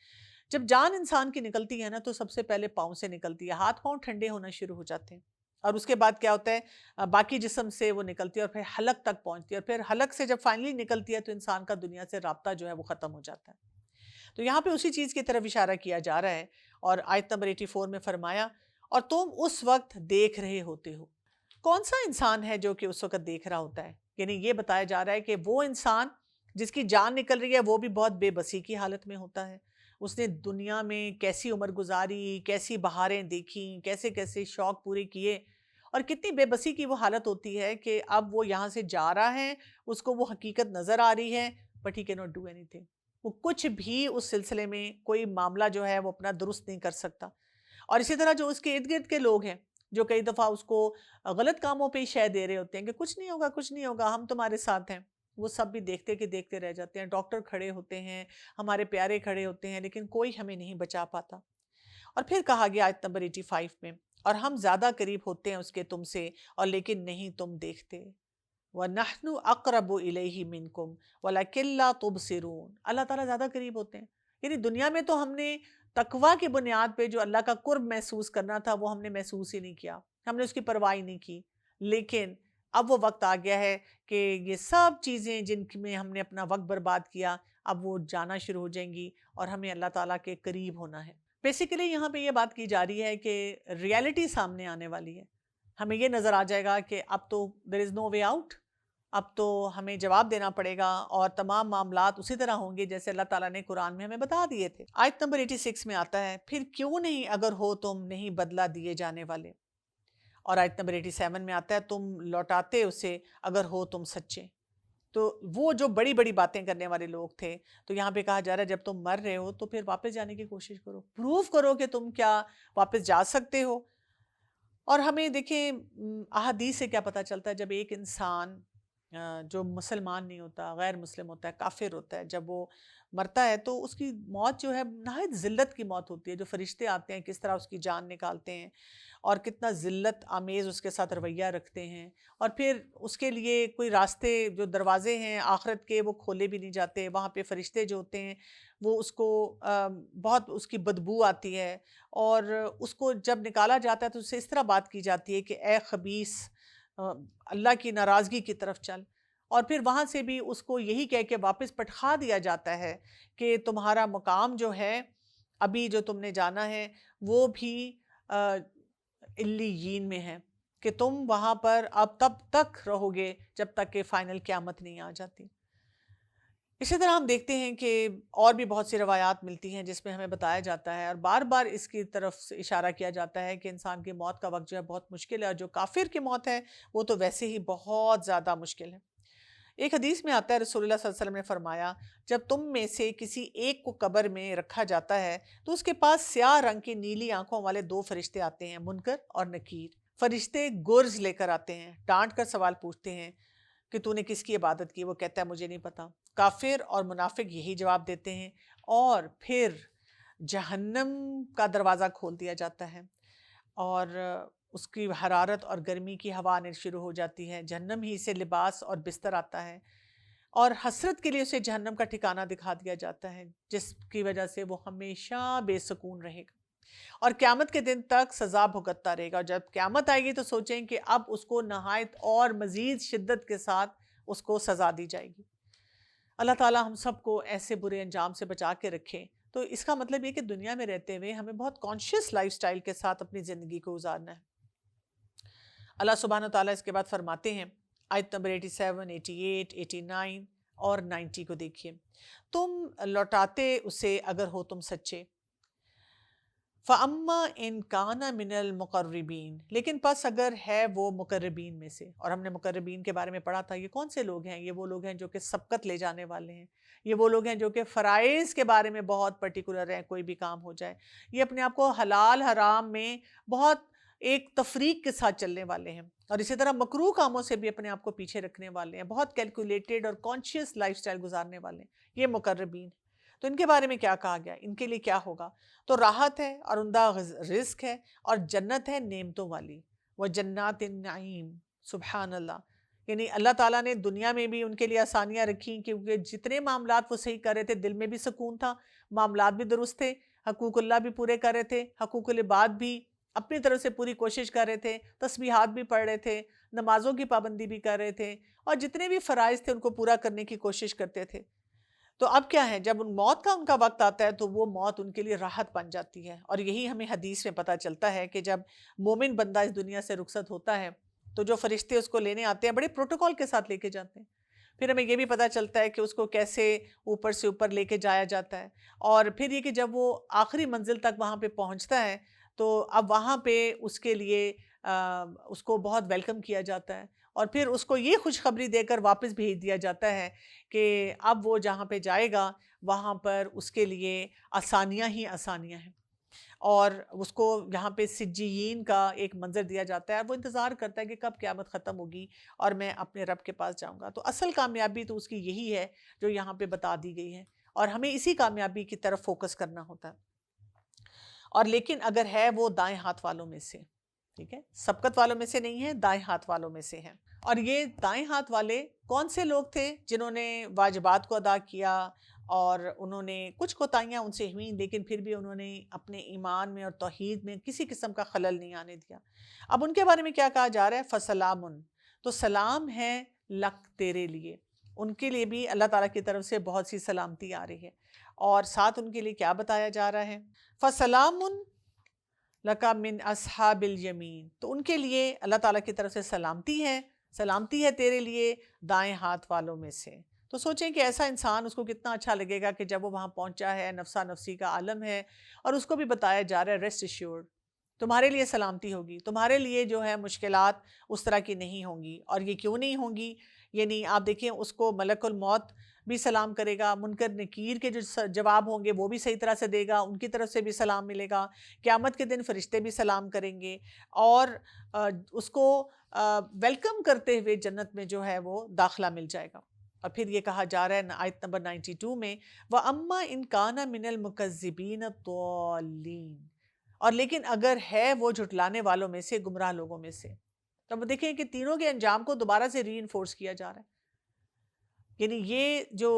جب جان انسان کی نکلتی ہے نا تو سب سے پہلے پاؤں سے نکلتی ہے، ہاتھ پاؤں ٹھنڈے ہونا شروع ہو جاتے ہیں، اور اس کے بعد کیا ہوتا ہے، باقی جسم سے وہ نکلتی ہے اور پھر حلق تک پہنچتی ہے، اور پھر حلق سے جب فائنلی نکلتی ہے تو انسان کا دنیا سے رابطہ جو ہے وہ ختم ہو جاتا ہے۔ تو یہاں پہ اسی چیز کی طرف اشارہ کیا جا رہا ہے، اور آیت نمبر 84 میں فرمایا اور تم اس وقت دیکھ رہے ہوتے ہو۔ کون سا انسان ہے جو کہ اس وقت دیکھ رہا ہوتا ہے؟ یعنی یہ بتایا جا رہا ہے کہ وہ انسان جس کی جان نکل رہی ہے وہ بھی بہت بے بسی کی حالت میں ہوتا ہے، اس نے دنیا میں کیسی عمر گزاری، کیسی بہاریں دیکھیں، کیسے کیسے شوق پورے کیے، اور کتنی بے بسی کی وہ حالت ہوتی ہے کہ اب وہ یہاں سے جا رہا ہے، اس کو وہ حقیقت نظر آ رہی ہے، but he can't do any thing, وہ کچھ بھی اس سلسلے میں کوئی معاملہ جو ہے وہ اپنا درست نہیں کر سکتا۔ اور اسی طرح جو اس کے ارد گرد کے لوگ ہیں جو کئی دفعہ اس کو غلط کاموں پہ ہی شے دے رہے ہوتے ہیں کہ کچھ نہیں ہوگا، کچھ نہیں ہوگا، ہم تمہارے ساتھ ہیں، وہ سب بھی دیکھتے کہ دیکھتے رہ جاتے ہیں۔ ڈاکٹر کھڑے ہوتے ہیں، ہمارے پیارے کھڑے ہوتے ہیں، لیکن کوئی ہمیں نہیں بچا پاتا۔ اور پھر کہا گیا آیت نمبر 85 میں، اور ہم زیادہ قریب ہوتے ہیں اس کے تم سے، اور لیکن نہیں تم دیکھتے۔ وَنَحْنُ أَقْرَبُ إِلَيْهِ مِنْكُمْ وَلَكِنْ لَا تُبْصِرُونَ، اللہ تعالیٰ زیادہ قریب ہوتے ہیں۔ یعنی دنیا میں تو ہم نے تقویٰ کی بنیاد پہ جو اللہ کا قرب محسوس کرنا تھا وہ ہم نے محسوس ہی نہیں کیا، ہم نے اس کی پرواہ ہی نہیں کی، لیکن اب وہ وقت آ گیا ہے کہ یہ سب چیزیں جن میں ہم نے اپنا وقت برباد کیا اب وہ جانا شروع ہو جائیں گی اور ہمیں اللہ تعالیٰ کے قریب ہونا ہے۔ بیسیکلی یہاں پہ یہ بات کی جا رہی ہے کہ ریالٹی سامنے آنے والی ہے، ہمیں یہ نظر آ جائے گا کہ اب تو دیر از نو وے آؤٹ، اب تو ہمیں جواب دینا پڑے گا، اور تمام معاملات اسی طرح ہوں گے جیسے اللہ تعالیٰ نے قرآن میں ہمیں بتا دیے تھے۔ آیت نمبر 86 میں آتا ہے پھر کیوں نہیں اگر ہو تم نہیں بدلہ دیے جانے والے، اور آیت نمبر 87 میں آتا ہے تم لوٹاتے اسے اگر ہو تم سچے۔ تو وہ جو بڑی بڑی باتیں کرنے والے لوگ تھے، تو یہاں پہ کہا جا رہا ہے جب تم مر رہے ہو تو پھر واپس جانے کی کوشش کرو، پروف کرو کہ تم کیا واپس جا سکتے ہو۔ اور ہمیں دیکھیں احادیث سے کیا پتہ چلتا ہے، جب ایک انسان جو مسلمان نہیں ہوتا، غیر مسلم ہوتا ہے، کافر ہوتا ہے، جب وہ مرتا ہے تو اس کی موت جو ہے نہایت ذلت کی موت ہوتی ہے، جو فرشتے آتے ہیں کس طرح اس کی جان نکالتے ہیں اور کتنا ذلت آمیز اس کے ساتھ رویہ رکھتے ہیں، اور پھر اس کے لیے کوئی راستے جو دروازے ہیں آخرت کے وہ کھولے بھی نہیں جاتے، وہاں پہ فرشتے جو ہوتے ہیں وہ اس کو بہت اس کی بدبو آتی ہے، اور اس کو جب نکالا جاتا ہے تو اس سے اس طرح بات کی جاتی ہے کہ اے خبیث اللہ کی ناراضگی کی طرف چل، اور پھر وہاں سے بھی اس کو یہی کہہ کے واپس پٹخا دیا جاتا ہے کہ تمہارا مقام جو ہے ابھی جو تم نے جانا ہے وہ بھی علیین میں ہے، کہ تم وہاں پر اب تب تک رہو گے جب تک کہ فائنل قیامت نہیں آ جاتی۔ اسی طرح ہم دیکھتے ہیں کہ اور بھی بہت سی روایات ملتی ہیں جس میں ہمیں بتایا جاتا ہے اور بار بار اس کی طرف سے اشارہ کیا جاتا ہے کہ انسان کی موت کا وقت جو ہے بہت مشکل ہے، اور جو کافر کی موت ہے وہ تو ویسے ہی بہت زیادہ مشکل ہے۔ ایک حدیث میں آتا ہے، رسول اللہ صلی اللہ علیہ وسلم نے فرمایا، جب تم میں سے کسی ایک کو قبر میں رکھا جاتا ہے تو اس کے پاس سیاہ رنگ کی نیلی آنکھوں والے دو فرشتے آتے ہیں، منکر اور نکیر۔ فرشتے گرز لے کر آتے ہیں، ڈانٹ کر سوال پوچھتے ہیں کہ تو نے کس کی عبادت کی؟ وہ کہتا ہے مجھے نہیں پتا۔ کافر اور منافق یہی جواب دیتے ہیں، اور پھر جہنم کا دروازہ کھول دیا جاتا ہے اور اس کی حرارت اور گرمی کی ہوا آنے شروع ہو جاتی ہے، جہنم ہی سے لباس اور بستر آتا ہے، اور حسرت کے لیے اسے جہنم کا ٹھکانہ دکھا دیا جاتا ہے جس کی وجہ سے وہ ہمیشہ بے سکون رہے گا اور قیامت کے دن تک سزا بھگتتا رہے گا۔ اور جب قیامت آئے گی تو سوچیں کہ اب اس کو نہایت اور مزید شدت کے ساتھ اس کو سزا دی جائے گی۔ اللہ تعالیٰ ہم سب کو ایسے برے انجام سے بچا کے رکھے۔ تو اس کا مطلب یہ کہ دنیا میں رہتے ہوئے ہمیں بہت کانشیس لائف سٹائل کے ساتھ اپنی زندگی کو گزارنا ہے۔ اللہ سبحانہ وتعالیٰ اس کے بعد فرماتے ہیں، آیت نمبر 87، 88، 89 اور 90 کو دیکھیے، تم لوٹاتے اسے اگر ہو تم سچے، فَأَمَّا إِن كَانَ مِنَ الْمُقَرِّبِينَ، لیکن پس اگر ہے وہ مقربین میں سے۔ اور ہم نے مقربین کے بارے میں پڑھا تھا، یہ کون سے لوگ ہیں؟ یہ وہ لوگ ہیں جو کہ سبقت لے جانے والے ہیں، یہ وہ لوگ ہیں جو کہ فرائض کے بارے میں بہت پرٹیکولر ہیں، کوئی بھی کام ہو جائے یہ اپنے آپ کو حلال حرام میں بہت ایک تفریق کے ساتھ چلنے والے ہیں، اور اسی طرح مکروہ کاموں سے بھی اپنے آپ کو پیچھے رکھنے والے ہیں، بہت کیلکولیٹڈ اور کانشیس لائف سٹائل گزارنے والے ہیں، یہ مقربین۔ تو ان کے بارے میں کیا کہا گیا، ان کے لیے کیا ہوگا؟ تو راحت ہے اور عمدہ رزق ہے اور جنت ہے نعمتوں والی، وہ جنات النعیم، سبحان اللہ۔ یعنی اللہ تعالیٰ نے دنیا میں بھی ان کے لیے آسانیاں رکھی، کیونکہ جتنے معاملات وہ صحیح کر رہے تھے دل میں بھی سکون تھا، معاملات بھی درست تھے، حقوق اللہ بھی پورے کر رہے تھے، حقوق العباد بھی اپنی طرف سے پوری کوشش کر رہے تھے، تسبیحات بھی پڑھ رہے تھے، نمازوں کی پابندی بھی کر رہے تھے، اور جتنے بھی فرائض تھے ان کو پورا کرنے کی کوشش کرتے تھے۔ تو اب کیا ہے، جب موت کا ان کا وقت آتا ہے تو وہ موت ان کے لیے راحت بن جاتی ہے، اور یہی ہمیں حدیث میں پتہ چلتا ہے کہ جب مومن بندہ اس دنیا سے رخصت ہوتا ہے تو جو فرشتے اس کو لینے آتے ہیں بڑے پروٹوکول کے ساتھ لے کے جاتے ہیں۔ پھر ہمیں یہ بھی پتہ چلتا ہے کہ اس کو کیسے اوپر سے اوپر لے کے جایا جاتا ہے، اور پھر یہ کہ جب وہ آخری منزل تک وہاں پہ پہنچتا ہے تو اب وہاں پہ اس کے لیے اس کو بہت ویلکم کیا جاتا ہے، اور پھر اس کو یہ خوشخبری دے کر واپس بھیج دیا جاتا ہے کہ اب وہ جہاں پہ جائے گا وہاں پر اس کے لیے آسانیاں ہی آسانیاں ہیں، اور اس کو یہاں پہ سجیین کا ایک منظر دیا جاتا ہے، وہ انتظار کرتا ہے کہ کب قیامت ختم ہوگی اور میں اپنے رب کے پاس جاؤں گا۔ تو اصل کامیابی تو اس کی یہی ہے جو یہاں پہ بتا دی گئی ہے، اور ہمیں اسی کامیابی کی طرف فوکس کرنا ہوتا ہے۔ اور لیکن اگر ہے وہ دائیں ہاتھ والوں میں سے، ٹھیک ہے، سبقت والوں میں سے نہیں ہے، دائیں ہاتھ والوں میں سے ہے۔ اور یہ دائیں ہاتھ والے کون سے لوگ تھے؟ جنہوں نے واجبات کو ادا کیا، اور انہوں نے کچھ کوتاہیاں ان سے ہوئیں لیکن پھر بھی انہوں نے اپنے ایمان میں اور توحید میں کسی قسم کا خلل نہیں آنے دیا۔ اب ان کے بارے میں کیا کہا جا رہا ہے؟ فَسَلَامٌ، تو سلام ہے لک تیرے لیے، ان کے لیے بھی اللہ تعالیٰ کی طرف سے بہت سی سلامتی آ رہی ہے، اور ساتھ ان کے لیے کیا بتایا جا رہا ہے؟ فَسَلَامٌ لَكَ مِنْ أَصْحَابِ الْيَمِينَ، تو ان کے لیے اللہ تعالیٰ کی طرف سے سلامتی ہے تیرے لیے دائیں ہاتھ والوں میں سے۔ تو سوچیں کہ ایسا انسان، اس کو کتنا اچھا لگے گا کہ جب وہ وہاں پہنچا ہے، نفسا نفسی کا عالم ہے، اور اس کو بھی بتایا جا رہا ہے ریسٹ ایشورڈ، تمہارے لیے سلامتی ہوگی، تمہارے لیے جو ہے مشکلات اس طرح کی نہیں ہوں گی۔ اور یہ کیوں نہیں ہوں گی؟ یعنی آپ دیکھیں اس کو ملک الموت بھی سلام کرے گا، منکر نکیر کے جو جواب ہوں گے وہ بھی صحیح طرح سے دے گا، ان کی طرف سے بھی سلام ملے گا، قیامت کے دن فرشتے بھی سلام کریں گے، اور اس کو ویلکم کرتے ہوئے جنت میں جو ہے وہ داخلہ مل جائے گا۔ اور پھر یہ کہا جا رہا ہے آیت نمبر 92 میں، وَأَمَّا إِن كَانَ مِنَ الْمُكَذِّبِينَ الضَّالِّينَ، اور لیکن اگر ہے وہ جھٹلانے والوں میں سے، گمراہ لوگوں میں سے۔ تو اب دیکھیں کہ تینوں کے انجام کو دوبارہ سے ری انفورس کیا جا رہا ہے۔ یعنی یہ جو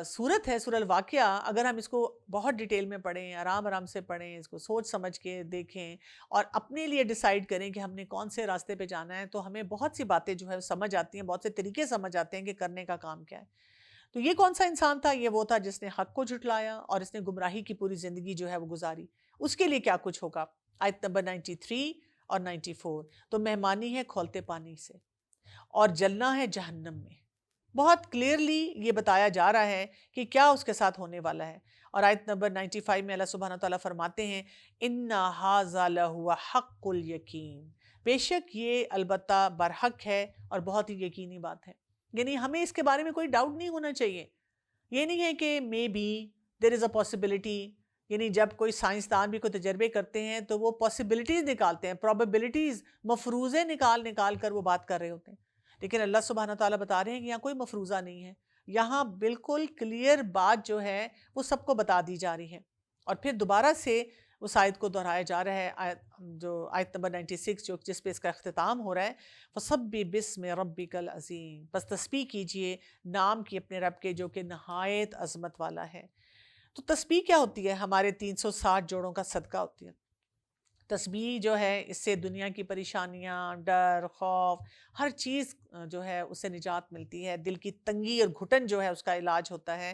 سورت ہے، سورہ الواقعہ، اگر ہم اس کو بہت ڈیٹیل میں پڑھیں، آرام سے پڑھیں، اس کو سوچ سمجھ کے دیکھیں اور اپنے لیے ڈیسائیڈ کریں کہ ہم نے کون سے راستے پہ جانا ہے، تو ہمیں بہت سی باتیں جو ہے سمجھ آتی ہیں، بہت سے طریقے سمجھ آتے ہیں کہ کرنے کا کام کیا ہے۔ تو یہ کون سا انسان تھا؟ یہ وہ تھا جس نے حق کو جھٹلایا اور اس نے گمراہی کی پوری زندگی جو ہے وہ گزاری۔ اس کے لیے کیا کچھ ہوگا؟ آیت نمبر 93 اور 94، تو مہمانی ہے کھولتے پانی سے، اور جلنا ہے جہنم میں۔ بہت کلیئرلی یہ بتایا جا رہا ہے کہ کیا اس کے ساتھ ہونے والا ہے۔ اور آیت نمبر 95 میں اللہ سبحانہ تعالیٰ فرماتے ہیں اِنَّ هَذَا لَهُوَ حَقُّ الْيَقِينِ، بے شک یہ البتہ برحق ہے اور بہت ہی یقینی بات ہے۔ یعنی ہمیں اس کے بارے میں کوئی ڈاؤٹ نہیں ہونا چاہیے۔ یہ نہیں ہے کہ may be there is a possibility, یعنی جب کوئی سائنسدان بھی کوئی تجربے کرتے ہیں تو وہ پاسبلٹیز نکالتے ہیں، پروبیبلٹیز، مفروضے نکال کر وہ بات کر رہے ہوتے ہیں۔ لیکن اللہ سبحانہ تعالیٰ بتا رہے ہیں کہ یہاں کوئی مفروضہ نہیں ہے، یہاں بالکل کلیئر بات جو ہے وہ سب کو بتا دی جا رہی ہے۔ اور پھر دوبارہ سے اس آیت کو دہرایا جا رہا ہے، جو آیت نمبر 96 جس پہ اس کا اختتام ہو رہا ہے، فَسَبِّحْ بِاسْمِ رَبِّكَ الْعَظِيمِ، بس تسبیح کیجئے نام کی اپنے رب کے جو کہ نہایت عظمت والا ہے۔ تو تسبیح کیا ہوتی ہے؟ ہمارے 360 جوڑوں کا صدقہ ہوتی ہے۔ تسبیح جو ہے اس سے دنیا کی پریشانیاں، ڈر، خوف، ہر چیز جو ہے اس سے نجات ملتی ہے، دل کی تنگی اور گھٹن جو ہے اس کا علاج ہوتا ہے،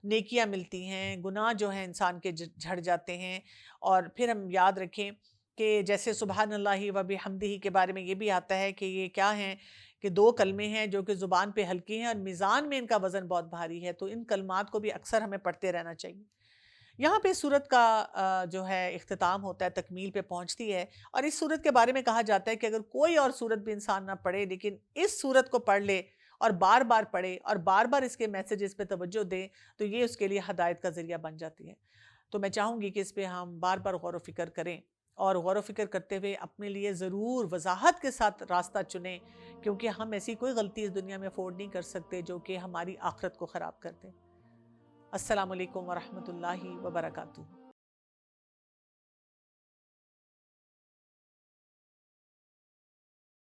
نیکیاں ملتی ہیں، گناہ جو ہیں انسان کے جھڑ جاتے ہیں۔ اور پھر ہم یاد رکھیں کہ جیسے سبحان اللہ و بحمدہ کے بارے میں یہ بھی آتا ہے کہ یہ کیا ہیں کہ 2 کلمے ہیں جو کہ زبان پہ ہلکے ہیں اور میزان میں ان کا وزن بہت بھاری ہے، تو ان کلمات کو بھی اکثر ہمیں پڑھتے رہنا چاہیے۔ یہاں پہ سورت کا جو ہے اختتام ہوتا ہے، تکمیل پہ پہنچتی ہے، اور اس سورت کے بارے میں کہا جاتا ہے کہ اگر کوئی اور سورت بھی انسان نہ پڑھے لیکن اس سورت کو پڑھ لے اور بار بار پڑھے اور بار بار اس کے میسیجز پہ توجہ دے تو یہ اس کے لیے ہدایت کا ذریعہ بن جاتی ہے۔ تو میں چاہوں گی کہ اس پہ ہم بار بار غور و فکر کریں، اور غور و فکر کرتے ہوئے اپنے لیے ضرور وضاحت کے ساتھ راستہ چنیں، کیونکہ ہم ایسی کوئی غلطی اس دنیا میں افورڈ نہیں کر سکتے جو کہ ہماری آخرت کو خراب کر دے۔ السلام علیکم ورحمۃ اللہ وبرکاتہ۔